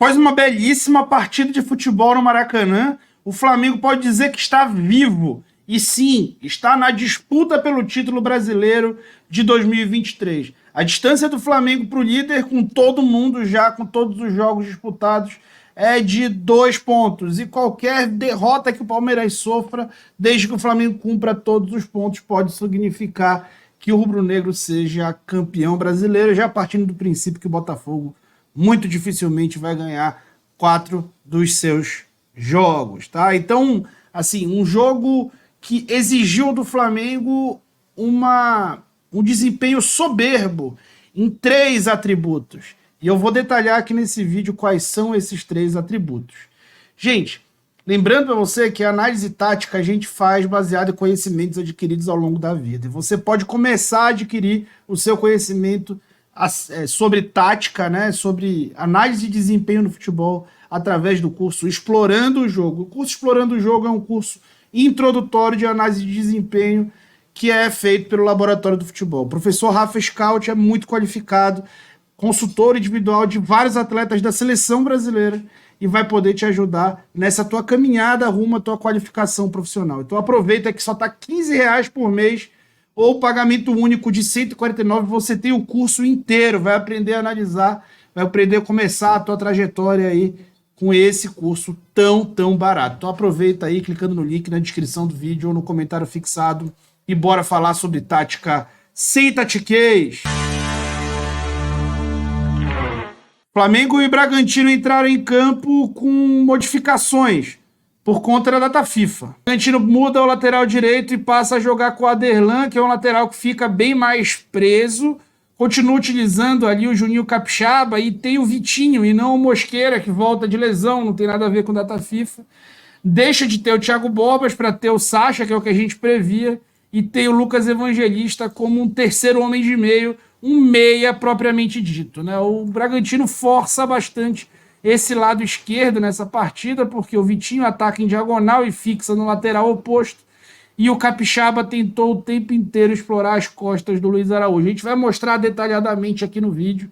Após uma belíssima partida de futebol no Maracanã, o Flamengo pode dizer que está vivo. E sim, está na disputa pelo título brasileiro de 2023. A distância do Flamengo para o líder, com todo mundo já, com todos os jogos disputados, é de 2 pontos. E qualquer derrota que o Palmeiras sofra, desde que o Flamengo cumpra todos os pontos, pode significar que o rubro-negro seja campeão brasileiro, já partindo do princípio que o Botafogo muito dificilmente vai ganhar 4 dos seus jogos, tá? Então, assim, um jogo que exigiu do Flamengo um desempenho soberbo em 3 atributos. E eu vou detalhar aqui nesse vídeo quais são esses 3 atributos. Gente, lembrando para você que a análise tática a gente faz baseado em conhecimentos adquiridos ao longo da vida. E você pode começar a adquirir o seu conhecimento sobre tática, né, sobre análise de desempenho no futebol através do curso Explorando o Jogo. O curso Explorando o Jogo é um curso introdutório de análise de desempenho que é feito pelo Laboratório do Futebol. O professor Rafa Scout é muito qualificado, consultor individual de vários atletas da seleção brasileira e vai poder te ajudar nessa tua caminhada rumo à tua qualificação profissional. Então aproveita que só está R$15 por mês ou pagamento único de R$149, você tem o curso inteiro, vai aprender a analisar, vai aprender a começar a tua trajetória aí com esse curso tão barato. Então aproveita aí, clicando no link na descrição do vídeo ou no comentário fixado e bora falar sobre tática sem tatiquez. Flamengo e Bragantino entraram em campo com modificações por conta da data FIFA. O Bragantino muda o lateral direito e passa a jogar com o Aderlan, que é um lateral que fica bem mais preso. Continua utilizando ali o Juninho Capixaba e tem o Vitinho e não o Mosqueira, que volta de lesão, não tem nada a ver com data FIFA. Deixa de ter o Thiago Borbas para ter o Sacha, que é o que a gente previa, e tem o Lucas Evangelista como um terceiro homem de meio, um meia propriamente dito, né? O Bragantino força bastante esse lado esquerdo nessa partida, porque o Vitinho ataca em diagonal e fixa no lateral oposto, e o Capixaba tentou o tempo inteiro explorar as costas do Luiz Araújo. A gente vai mostrar detalhadamente aqui no vídeo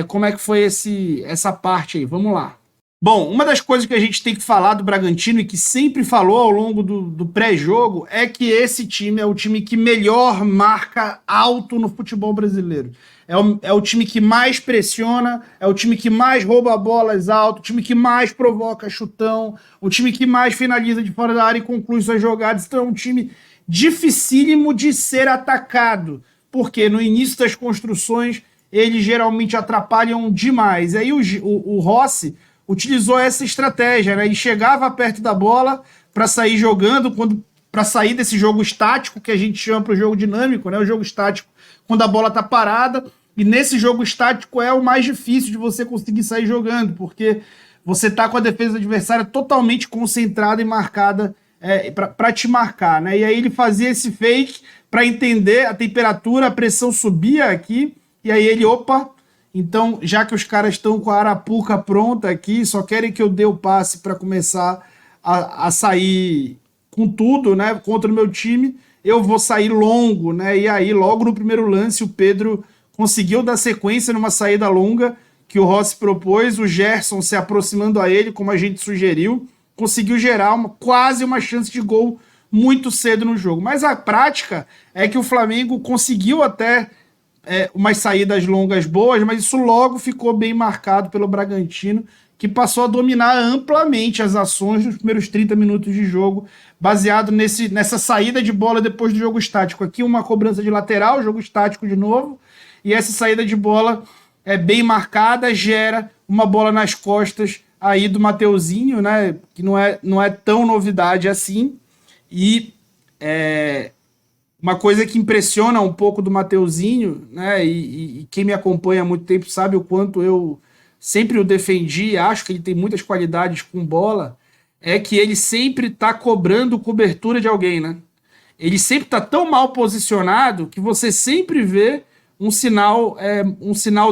como é que foi essa parte aí. Vamos lá. Bom, uma das coisas que a gente tem que falar do Bragantino e que sempre falou ao longo do pré-jogo é que esse time é o time que melhor marca alto no futebol brasileiro. É o time que mais pressiona, é o time que mais rouba bolas alto, o time que mais provoca chutão, o time que mais finaliza de fora da área e conclui suas jogadas. Então é um time dificílimo de ser atacado, porque no início das construções eles geralmente atrapalham demais. Aí o Rossi utilizou essa estratégia, né? E chegava perto da bola para sair jogando, para sair desse jogo estático que a gente chama para o jogo dinâmico, né? O jogo estático quando a bola está parada, e nesse jogo estático é o mais difícil de você conseguir sair jogando, porque você está com a defesa adversária totalmente concentrada e marcada para te marcar, né? E aí ele fazia esse fake para entender a temperatura, a pressão subia aqui, e aí ele, então, já que os caras estão com a arapuca pronta aqui, só querem que eu dê o passe para começar a sair com tudo, né, contra o meu time, eu vou sair longo, né? E aí, logo no primeiro lance, o Pedro conseguiu dar sequência numa saída longa que o Rossi propôs, o Gerson se aproximando a ele, como a gente sugeriu, conseguiu gerar quase uma chance de gol muito cedo no jogo. Mas a prática é que o Flamengo conseguiu até umas saídas longas boas, mas isso logo ficou bem marcado pelo Bragantino, que passou a dominar amplamente as ações nos primeiros 30 minutos de jogo, baseado nessa saída de bola depois do jogo estático. Aqui uma cobrança de lateral, jogo estático de novo, e essa saída de bola é bem marcada, gera uma bola nas costas aí do Mateuzinho, né, que não é tão novidade assim, e uma coisa que impressiona um pouco do Mateuzinho, né, e quem me acompanha há muito tempo sabe o quanto eu sempre o defendi, acho que ele tem muitas qualidades com bola, é que ele sempre está cobrando cobertura de alguém, né? Ele sempre está tão mal posicionado que você sempre vê um sinal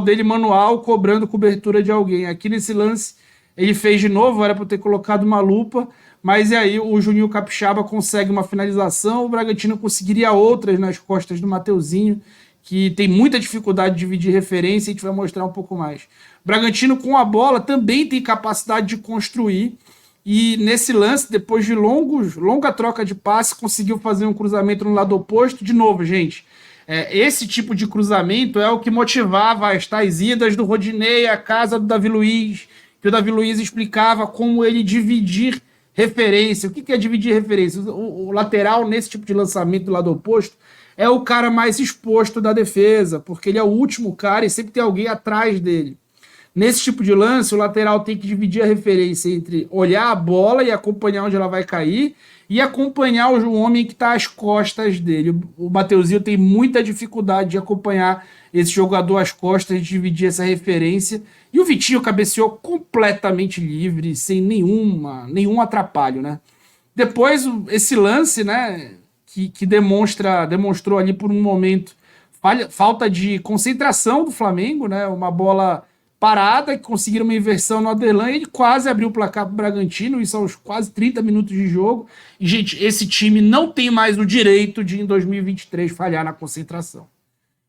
dele manual cobrando cobertura de alguém. Aqui nesse lance ele fez de novo, era para ter colocado uma lupa, mas e aí o Juninho Capixaba consegue uma finalização, o Bragantino conseguiria outras nas costas do Mateuzinho, que tem muita dificuldade de dividir referência, e a gente vai mostrar um pouco mais. O Bragantino com a bola também tem capacidade de construir, e nesse lance, depois de longa troca de passe, conseguiu fazer um cruzamento no lado oposto. De novo, gente, esse tipo de cruzamento é o que motivava as tais idas do Rodinei à casa do Davi Luiz, que o Davi Luiz explicava como ele dividir referência. O que é dividir referência? O lateral, nesse tipo de lançamento do lado oposto, é o cara mais exposto da defesa, porque ele é o último cara e sempre tem alguém atrás dele. Nesse tipo de lance, o lateral tem que dividir a referência entre olhar a bola e acompanhar onde ela vai cair e acompanhar o homem que está às costas dele. O Mateuzinho tem muita dificuldade de acompanhar esse jogador às costas, de dividir essa referência. E o Vitinho cabeceou completamente livre, sem nenhum atrapalho, né? Depois, esse lance, né, que demonstrou ali por um momento falta de concentração do Flamengo, né? Uma bola parada, que conseguiram uma inversão no Aderlan, e ele quase abriu o placar para o Bragantino, isso aos quase 30 minutos de jogo. E, gente, esse time não tem mais o direito de, em 2023, falhar na concentração.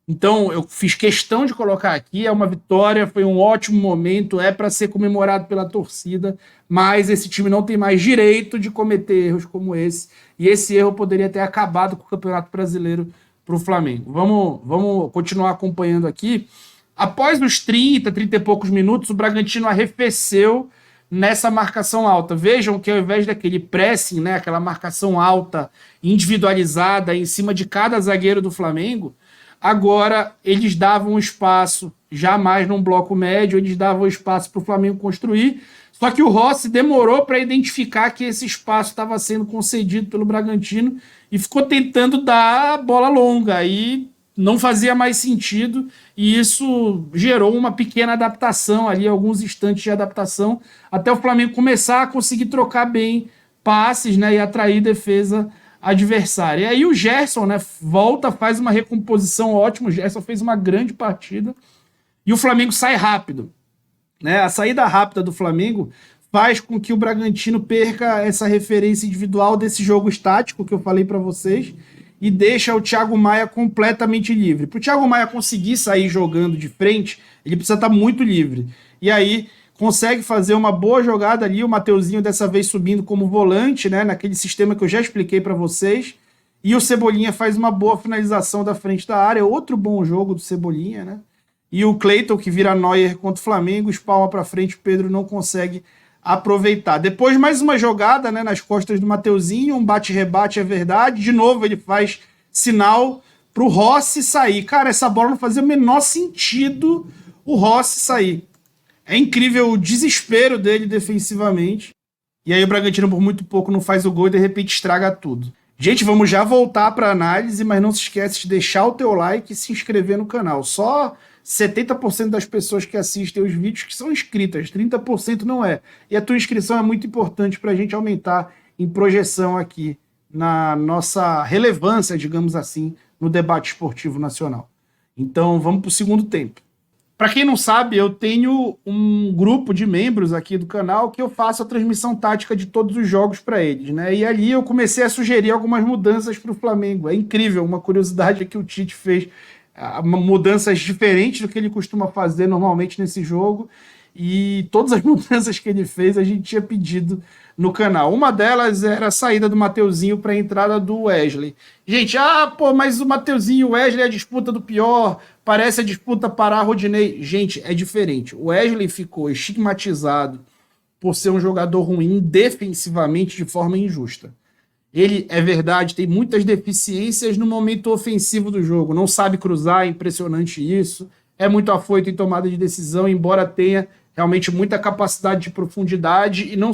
Então, eu fiz questão de colocar aqui, é uma vitória, foi um ótimo momento, é para ser comemorado pela torcida, mas esse time não tem mais direito de cometer erros como esse, e esse erro poderia ter acabado com o Campeonato Brasileiro para o Flamengo. Vamos continuar acompanhando aqui. Após os 30 e poucos minutos, o Bragantino arrefeceu nessa marcação alta. Vejam que ao invés daquele pressing, né, aquela marcação alta, individualizada em cima de cada zagueiro do Flamengo, agora eles davam espaço, já mais num bloco médio, eles davam espaço para o Flamengo construir, só que o Rossi demorou para identificar que esse espaço estava sendo concedido pelo Bragantino e ficou tentando dar bola longa, aí não fazia mais sentido, e isso gerou uma pequena adaptação ali, alguns instantes de adaptação, até o Flamengo começar a conseguir trocar bem passes, né, e atrair defesa adversária. E aí o Gerson, né, volta, faz uma recomposição ótima, o Gerson fez uma grande partida, e o Flamengo sai rápido, né? A saída rápida do Flamengo faz com que o Bragantino perca essa referência individual desse jogo estático que eu falei para vocês, e deixa o Thiago Maia completamente livre. Para o Thiago Maia conseguir sair jogando de frente, ele precisa estar muito livre. E aí consegue fazer uma boa jogada ali, o Mateuzinho dessa vez subindo como volante, né, naquele sistema que eu já expliquei para vocês, e o Cebolinha faz uma boa finalização da frente da área, outro bom jogo do Cebolinha, né? E o Cleiton, que vira Neuer contra o Flamengo, espalma para frente, o Pedro não consegue aproveitar. Depois mais uma jogada, né, nas costas do Mateuzinho, um bate-rebate, é verdade, de novo ele faz sinal pro Rossi sair. Cara, essa bola não fazia o menor sentido o Rossi sair. É incrível o desespero dele defensivamente, e aí o Bragantino por muito pouco não faz o gol e de repente estraga tudo. Gente, vamos já voltar para análise, mas não se esquece de deixar o teu like e se inscrever no canal. Só 70% das pessoas que assistem os vídeos que são inscritas, 30% não é. E a tua inscrição é muito importante para a gente aumentar em projeção aqui na nossa relevância, digamos assim, no debate esportivo nacional. Então vamos para o segundo tempo. Para quem não sabe, eu tenho um grupo de membros aqui do canal que eu faço a transmissão tática de todos os jogos para eles, né? E ali eu comecei a sugerir algumas mudanças para o Flamengo. É incrível, uma curiosidade que o Tite fez, mudanças diferentes do que ele costuma fazer normalmente nesse jogo, e todas as mudanças que ele fez a gente tinha pedido no canal. Uma delas era a saída do Mateuzinho para a entrada do Wesley. Gente, mas o Mateuzinho e o Wesley é a disputa do pior, parece a disputa Pará-Rodinei. Gente, é diferente. O Wesley ficou estigmatizado por ser um jogador ruim defensivamente de forma injusta. Ele, é verdade, tem muitas deficiências no momento ofensivo do jogo. Não sabe cruzar, é impressionante isso. É muito afoito em tomada de decisão, embora tenha realmente muita capacidade de profundidade, e não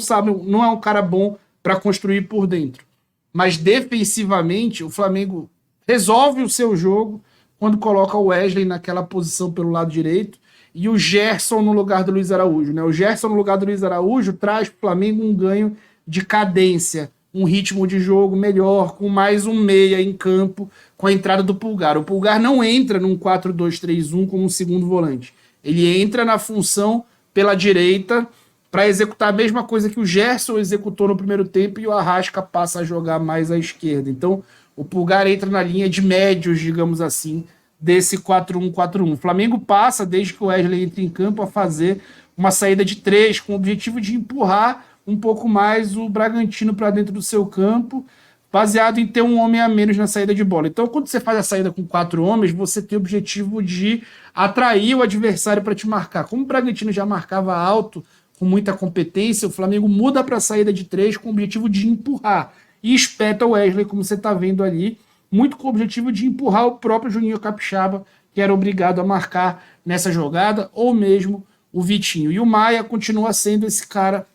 é um cara bom para construir por dentro. Mas defensivamente, o Flamengo resolve o seu jogo quando coloca o Wesley naquela posição pelo lado direito e o Gerson no lugar do Luiz Araújo, né? O Gerson no lugar do Luiz Araújo traz para o Flamengo um ganho de cadência, um ritmo de jogo melhor, com mais um meia em campo, com a entrada do Pulgar. O Pulgar não entra num 4-2-3-1 como um segundo volante. Ele entra na função pela direita para executar a mesma coisa que o Gerson executou no primeiro tempo, e o Arrasca passa a jogar mais à esquerda. Então, o Pulgar entra na linha de médios, digamos assim, desse 4-1-4-1. O Flamengo passa, desde que o Wesley entra em campo, a fazer uma saída de 3, com o objetivo de empurrar um pouco mais o Bragantino para dentro do seu campo, baseado em ter um homem a menos na saída de bola. Então, quando você faz a saída com 4 homens, você tem o objetivo de atrair o adversário para te marcar. Como o Bragantino já marcava alto, com muita competência, o Flamengo muda para a saída de 3 com o objetivo de empurrar. E espeta o Wesley, como você está vendo ali, muito com o objetivo de empurrar o próprio Juninho Capixaba, que era obrigado a marcar nessa jogada, ou mesmo o Vitinho. E o Maia continua sendo esse cara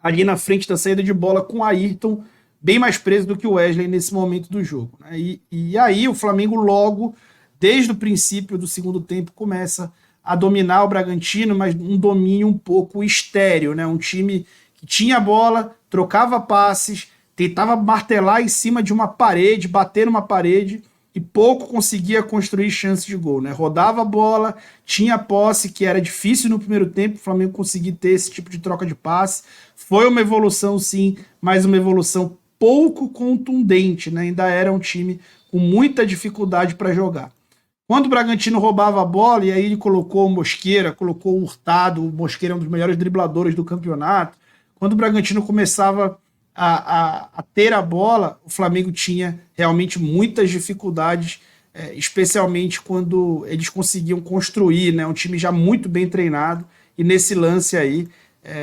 ali na frente da saída de bola com o Ayrton, bem mais preso do que o Wesley nesse momento do jogo. Né? E aí o Flamengo logo, desde o princípio do segundo tempo, começa a dominar o Bragantino, mas um domínio um pouco estéril, né? Um time que tinha a bola, trocava passes, tentava martelar em cima de uma parede, bater numa parede, e pouco conseguia construir chances de gol, né? Rodava a bola, tinha posse, que era difícil no primeiro tempo, o Flamengo conseguir ter esse tipo de troca de passe. Foi uma evolução, sim, mas uma evolução pouco contundente, né? Ainda era um time com muita dificuldade para jogar. Quando o Bragantino roubava a bola, e aí ele colocou o Mosqueira, colocou o Hurtado, o Mosqueira é um dos melhores dribladores do campeonato. Quando o Bragantino começava a ter a bola, o Flamengo tinha realmente muitas dificuldades, especialmente quando eles conseguiam construir, né? Um time já muito bem treinado, e nesse lance aí,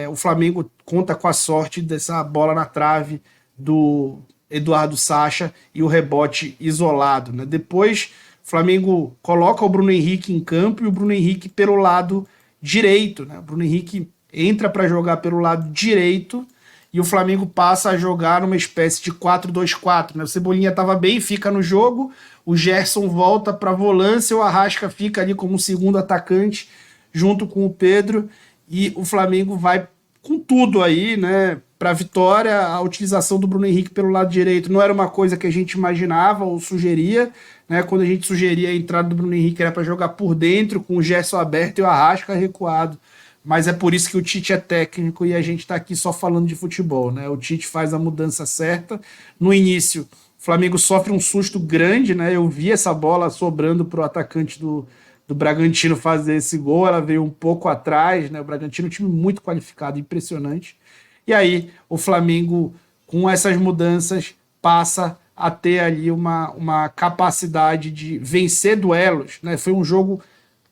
o Flamengo conta com a sorte dessa bola na trave do Eduardo Sacha e o rebote isolado, né? Depois o Flamengo coloca o Bruno Henrique em campo, e o Bruno Henrique pelo lado direito, né? O Bruno Henrique entra para jogar pelo lado direito, e o Flamengo passa a jogar numa espécie de 4-2-4, né? O Cebolinha estava bem, fica no jogo, o Gerson volta para a volância, o Arrasca fica ali como segundo atacante, junto com o Pedro, e o Flamengo vai com tudo aí, né, para a vitória. A utilização do Bruno Henrique pelo lado direito não era uma coisa que a gente imaginava ou sugeria, né? Quando a gente sugeria a entrada do Bruno Henrique era para jogar por dentro, com o Gerson aberto e o Arrasca recuado. Mas é por isso que o Tite é técnico e a gente está aqui só falando de futebol, né? O Tite faz a mudança certa. No início, o Flamengo sofre um susto grande, né? Eu vi essa bola sobrando para o atacante do Bragantino fazer esse gol, ela veio um pouco atrás, né? O Bragantino é um time muito qualificado, impressionante. E aí o Flamengo, com essas mudanças, passa a ter ali uma capacidade de vencer duelos, né? Foi um jogo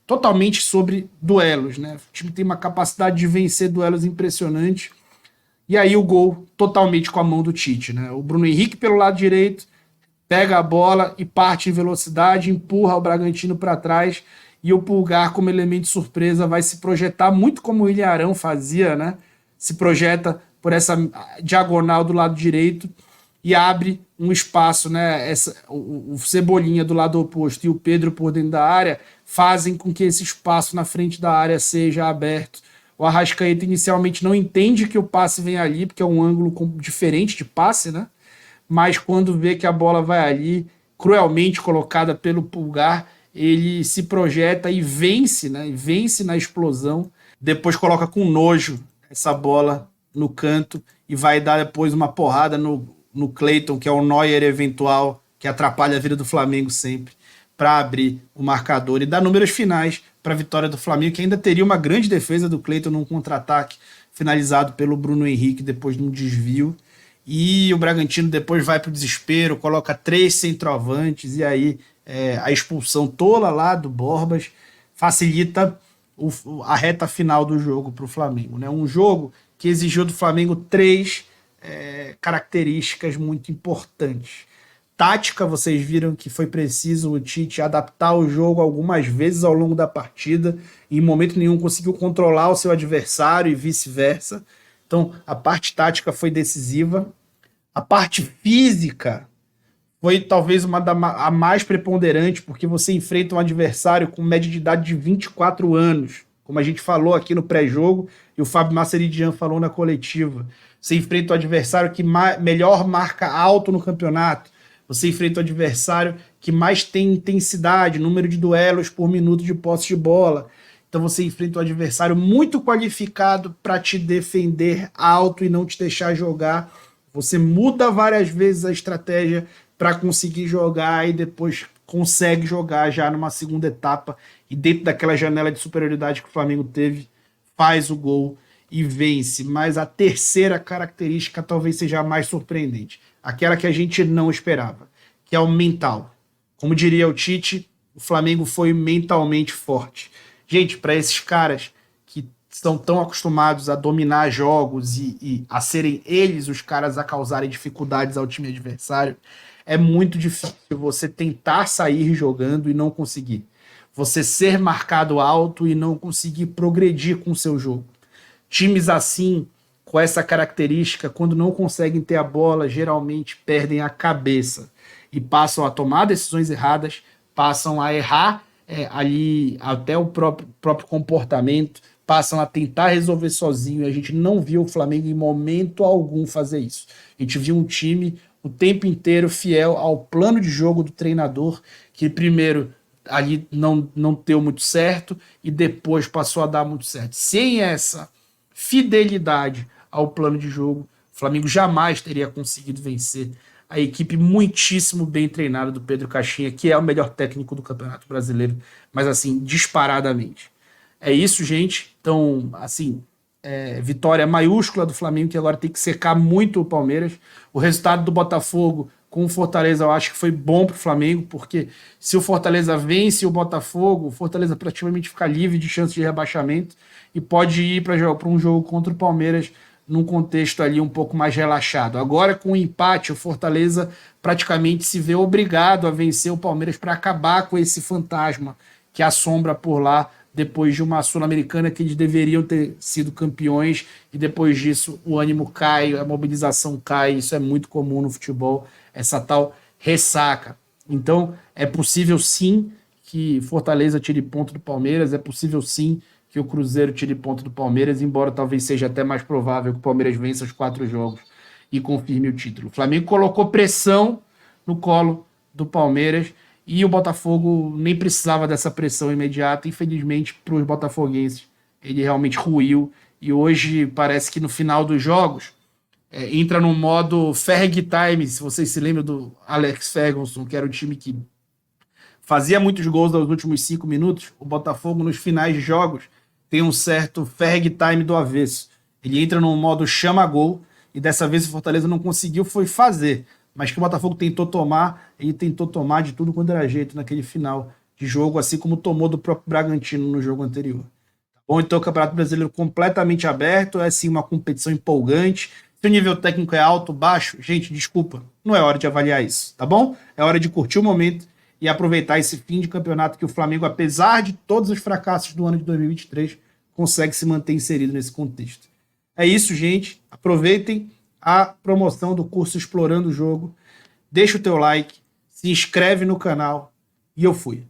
totalmente sobre duelos, né? O time tem uma capacidade de vencer duelos impressionante. E aí o gol totalmente com a mão do Tite, né? O Bruno Henrique pelo lado direito pega a bola e parte em velocidade, empurra o Bragantino para trás, e o Pulgar, como elemento surpresa, vai se projetar muito como o William Arão fazia, né? Se projeta por essa diagonal do lado direito e abre um espaço, né? O Cebolinha do lado oposto e o Pedro por dentro da área fazem com que esse espaço na frente da área seja aberto. O Arrascaeta inicialmente não entende que o passe vem ali, porque é um ângulo diferente de passe, né? Mas quando vê que a bola vai ali, cruelmente colocada pelo Pulgar, ele se projeta e vence, né? E vence na explosão. Depois coloca com nojo essa bola no canto e vai dar depois uma porrada no Cleiton, que é o Neuer eventual, que atrapalha a vida do Flamengo sempre, para abrir o marcador e dar números finais para a vitória do Flamengo, que ainda teria uma grande defesa do Cleiton num contra-ataque finalizado pelo Bruno Henrique depois de um desvio. E o Bragantino depois vai para o desespero, coloca 3 centroavantes, e aí a expulsão tola lá do Borbas facilita a reta final do jogo para o Flamengo, né? Um jogo que exigiu do Flamengo 3 características muito importantes. Tática, vocês viram que foi preciso o Tite adaptar o jogo algumas vezes ao longo da partida, e em momento nenhum conseguiu controlar o seu adversário e vice-versa. Então, a parte tática foi decisiva. A parte física foi talvez a mais preponderante, porque você enfrenta um adversário com média de idade de 24 anos, como a gente falou aqui no pré-jogo, e o Fábio Masseridian falou na coletiva. Você enfrenta o adversário que melhor marca alto no campeonato. Você enfrenta o adversário que mais tem intensidade, número de duelos por minuto de posse de bola. Então você enfrenta um adversário muito qualificado para te defender alto e não te deixar jogar. Você muda várias vezes a estratégia para conseguir jogar e depois consegue jogar já numa segunda etapa e dentro daquela janela de superioridade que o Flamengo teve, faz o gol e vence. Mas a terceira característica talvez seja a mais surpreendente, aquela que a gente não esperava, que é o mental. Como diria o Tite, o Flamengo foi mentalmente forte. Gente, para esses caras que estão tão acostumados a dominar jogos e a serem eles os caras a causarem dificuldades ao time adversário, é muito difícil você tentar sair jogando e não conseguir. Você ser marcado alto e não conseguir progredir com o seu jogo. Times assim, com essa característica, quando não conseguem ter a bola, geralmente perdem a cabeça e passam a tomar decisões erradas, passam a errar ali até o próprio comportamento, passam a tentar resolver sozinho, e a gente não viu o Flamengo em momento algum fazer isso. A gente viu um time o tempo inteiro fiel ao plano de jogo do treinador, que primeiro ali não deu muito certo e depois passou a dar muito certo. Sem essa fidelidade ao plano de jogo, o Flamengo jamais teria conseguido vencer a equipe muitíssimo bem treinada do Pedro Caixinha, que é o melhor técnico do Campeonato Brasileiro, mas assim, disparadamente. É isso, gente. Então, assim, vitória maiúscula do Flamengo, que agora tem que secar muito o Palmeiras. O resultado do Botafogo com o Fortaleza eu acho que foi bom para o Flamengo, porque se o Fortaleza vence o Botafogo, o Fortaleza praticamente fica livre de chance de rebaixamento e pode ir para um jogo contra o Palmeiras num contexto ali um pouco mais relaxado. Agora, com o empate, o Fortaleza praticamente se vê obrigado a vencer o Palmeiras para acabar com esse fantasma que assombra por lá, depois de uma Sul-Americana que eles deveriam ter sido campeões, e depois disso o ânimo cai, a mobilização cai, isso é muito comum no futebol, essa tal ressaca. Então, é possível sim que Fortaleza tire ponto do Palmeiras, é possível sim que o Cruzeiro tire ponto do Palmeiras, embora talvez seja até mais provável que o Palmeiras vença os 4 jogos e confirme o título. O Flamengo colocou pressão no colo do Palmeiras e o Botafogo nem precisava dessa pressão imediata. Infelizmente, para os botafoguenses, ele realmente ruiu. E hoje parece que no final dos jogos entra no modo Ferg Time. Se vocês se lembram do Alex Ferguson, que era o time que fazia muitos gols nos últimos 5 minutos, o Botafogo nos finais de jogos tem um certo Ferg Time do avesso. Ele entra no modo chama-gol e dessa vez o Fortaleza não conseguiu foi fazer. Mas que o Botafogo tentou tomar, ele tentou tomar de tudo quando era jeito naquele final de jogo, assim como tomou do próprio Bragantino no jogo anterior. Tá bom? Então o Campeonato Brasileiro completamente aberto, é sim uma competição empolgante. Se o nível técnico é alto, baixo, gente, desculpa, não é hora de avaliar isso, tá bom? É hora de curtir o momento e aproveitar esse fim de campeonato que o Flamengo, apesar de todos os fracassos do ano de 2023, consegue se manter inserido nesse contexto. É isso, gente. Aproveitem a promoção do curso Explorando o Jogo. Deixa o teu like, se inscreve no canal e eu fui.